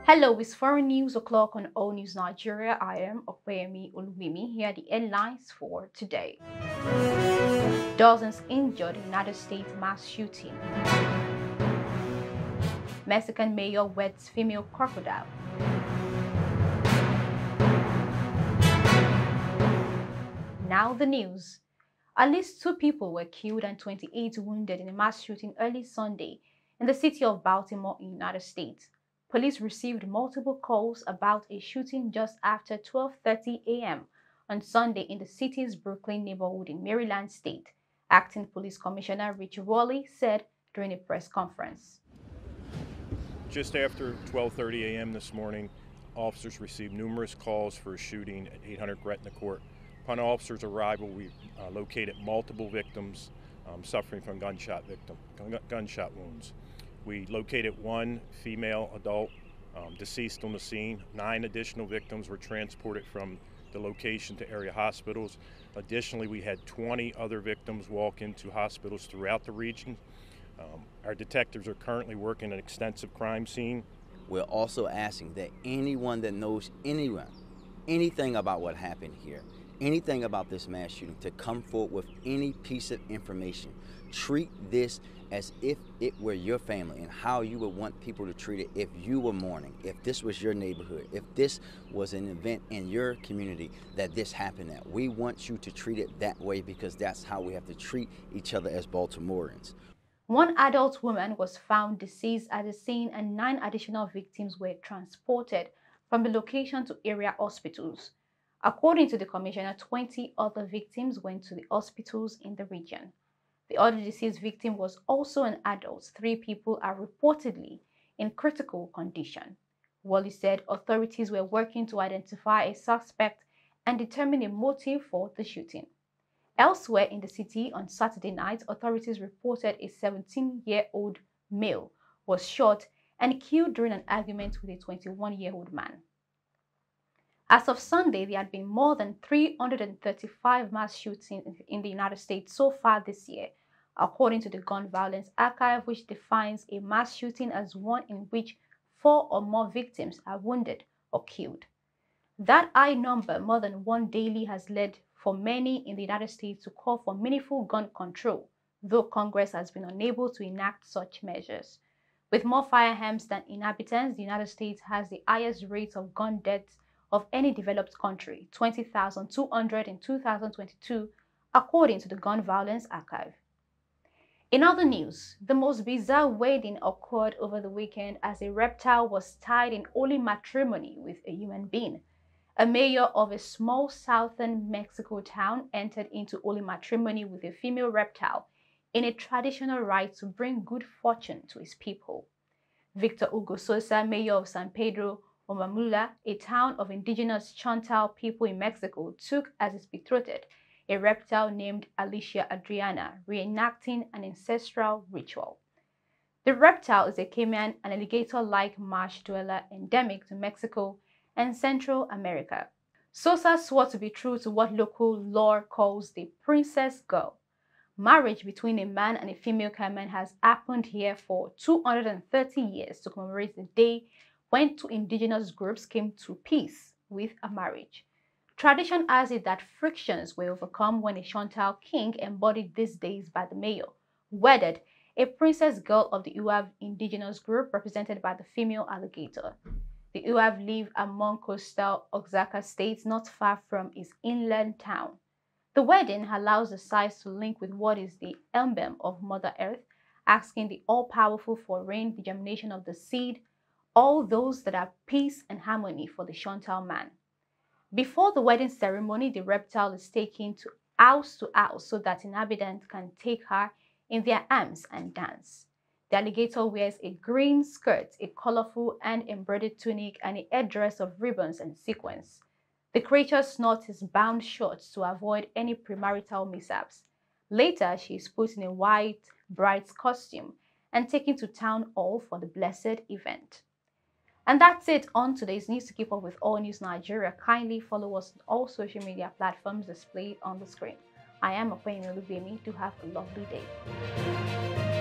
Hello, it's foreign news o'clock on All News Nigeria. I am Opeyemi Olubimi. Here are the headlines for today. Dozens injured in United States mass shooting. Mexican mayor weds female crocodile. Now the news. At least 2 people were killed and 28 wounded in a mass shooting early Sunday in the city of Baltimore in the United States. Police received multiple calls about a shooting just after 12:30 a.m. on Sunday in the city's Brooklyn neighborhood in Maryland State, Acting Police Commissioner Rich Rowley said during a press conference. Just after 12:30 a.m. this morning, officers received numerous calls for a shooting at 800 Gretna Court. Upon officers' arrival, we located multiple victims suffering from gunshot wounds. We located one female adult deceased on the scene. 9 additional victims were transported from the location to area hospitals. Additionally, we had 20 other victims walk into hospitals throughout the region. Our detectives are currently working an extensive crime scene. We're also asking that anyone that knows anything about what happened here, anything about this mass shooting, to come forward with any piece of information. Treat this as if it were your family and how you would want people to treat it if you were mourning, if this was your neighborhood, if this was an event in your community that this happened at. We want you to treat it that way because that's how we have to treat each other as Baltimoreans. One adult woman was found deceased at the scene and 9 additional victims were transported from the location to area hospitals. According to the commissioner, 20 other victims went to the hospitals in the region. The other deceased victim was also an adult. 3 people are reportedly in critical condition. Wally said authorities were working to identify a suspect and determine a motive for the shooting. Elsewhere in the city on Saturday night, authorities reported a 17-year-old male was shot and killed during an argument with a 21-year-old man. As of Sunday, there had been more than 335 mass shootings in the United States so far this year, according to the Gun Violence Archive, which defines a mass shooting as one in which 4 or more victims are wounded or killed. That high number, more than one daily, has led for many in the United States to call for meaningful gun control, though Congress has been unable to enact such measures. With more firearms than inhabitants, the United States has the highest rate of gun deaths of any developed country, 20,200 in 2022, according to the Gun Violence Archive. In other news, the most bizarre wedding occurred over the weekend as a reptile was tied in holy matrimony with a human being. A mayor of a small southern Mexico town entered into holy matrimony with a female reptile in a traditional rite to bring good fortune to his people. Victor Hugo Sosa, mayor of San Pedro Omamula, a town of indigenous Chontal people in Mexico, took as his betrothed a reptile named Alicia Adriana, reenacting an ancestral ritual. The reptile is a caiman, an alligator-like marsh dweller endemic to Mexico and Central America. Sosa swore to be true to what local lore calls the princess girl. Marriage between a man and a female caiman has happened here for 230 years to commemorate the day when 2 indigenous groups came to peace with a marriage. Tradition has it that frictions were overcome when a Chontal king, embodied these days by the mayor, wedded a princess girl of the Uav indigenous group represented by the female alligator. The Uav live among coastal Oaxaca state not far from its inland town. The wedding allows the sides to link with what is the emblem of Mother Earth, asking the all-powerful for rain, the germination of the seed, all those that are peace and harmony for the Chontal man. Before the wedding ceremony, the reptile is taken to house so that inhabitants can take her in their arms and dance. The alligator wears a green skirt, a colorful and embroidered tunic, and a headdress of ribbons and sequins. The creature's snout is bound short to avoid any premarital mishaps. Later, she is put in a white bride's costume and taken to town hall for the blessed event. And that's it on today's news. To keep up with All News Nigeria, kindly follow us on all social media platforms displayed on the screen. I am Opeyemi Olubimi. Do have a lovely day.